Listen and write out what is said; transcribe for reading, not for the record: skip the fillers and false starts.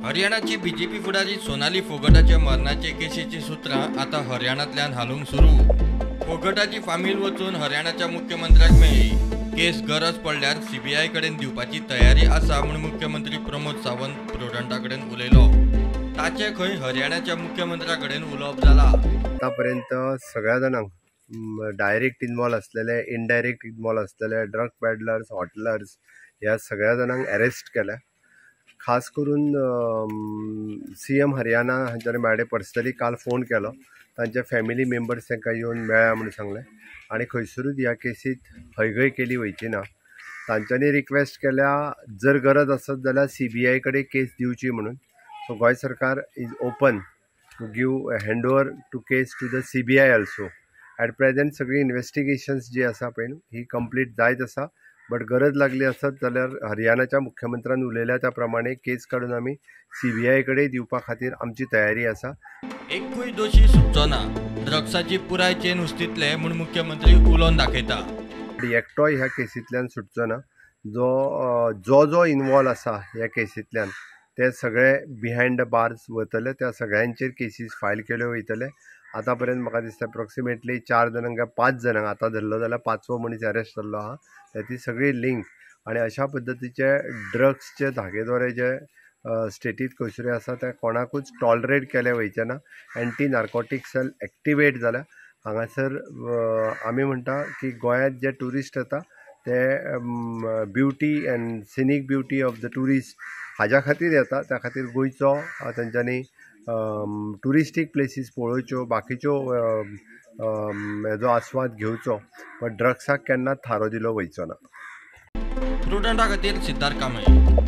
हरियाणाची BJP फुडारी सोनाली फोगटाच्या मरणाचे केसीची सूत्रां आता हरियाणातल्यान हालूंक सुरू। फोगटाची फामील वचून हरियाणाच्या मुख्यमंत्र्याक मेळ्ळी। केस गरज पडल्यार सीबीआय कडेन दिवपाची तयारी आसा म्हूण मुख्यमंत्री प्रमोद सावंत प्रुडंटा कडेन उलयलो। ताचे खंय हरियाणाच्या मुख्यमंत्र्या कडेन उलोवप जाला। आतापर्यंत सगळ्या जाणांक डायरेक्ट इन्वॉल्व असलेले, इनडायरेक्ट इन्वॉल्व असलेले, ड्रग पॅडलर्स, हॉटलर्स ह्या सगळ्या जाणांक अरेस्ट केल्या। खास करून CM हरियाणा हांच्यानी मेळ्ळे पर्सनली काल फोन केलो, तांचे फॅमिली मेंबर्स तांकां येवन मेळ्ळा म्हणून सांगलें आनी खंयसरूच ह्या केसीत हयगय केली वयची ना। तांच्यांनी रिक्वेस्ट केल्या जर गरज आसत जाल्यार CBI कडेन केस दिवची म्हणून। So Goem sarkar is open to give hand over to case to the CBI also. At present सगळी इन्व्हेस्टिगेशन्स जी आसा पळय ही कंप्लीट जायत आसा, बट गरज लागली आसत जाल्यार हरियाणाच्या मुख्यमंत्र्यान उलयल्या त्या प्रमाणे केस काडून आमी CBI कडेन दिवपा खातीर आमची तयारी आसा। एकूय दोशी सुटचो ना, ड्रग्साची पुराय चेन हुस्तितले म्हूण मुख्यमंत्री उलोवन दाखयता। एकटोय ह्या केसींतल्यान सुटचो ना। जो इन्वॉल्व आसा ह्या केसींतल्यान ते सगळे बिहायंड द बार्स वतले, त्या सगळ्यांचेर केसीस फायल केल्यो वयतले। आतां पर्यंत म्हाका दिसता अप्रॉक्सिमेटली 4 जाणांक काय 5 जाणांक आतां धरलो जाल्यार 5वो मनीस अरेस्ट जाल्लो आहा। ती सगळी लिंक आनी अशा पद्दतीचे ड्रग्सचे धागेदोरे जे स्टेटीत खंयसरी आसा ते कोणाकूच टॉलरेट केले वयचे ना। एंटी नार्कोटीक सेल एक्टिवेट जाल्या हांगासर। आमी म्हणटा की गोंयांत जे ट्युरिस्ट येता ते beauty and scenic beauty of the tourist हाज्या खातीर येता, त्या खातीर गोंयचो तेंच्यांनी ट्युरिस्टीक प्लेसीस पळोवच्यो, बाकीच्यो हेजो आस्वाद घेवचो, पण ड्रग्साक केन्नाच थारो दिलो वयचो ना। प्रुडंटा खातीर सिद्धार्थ कांबळे।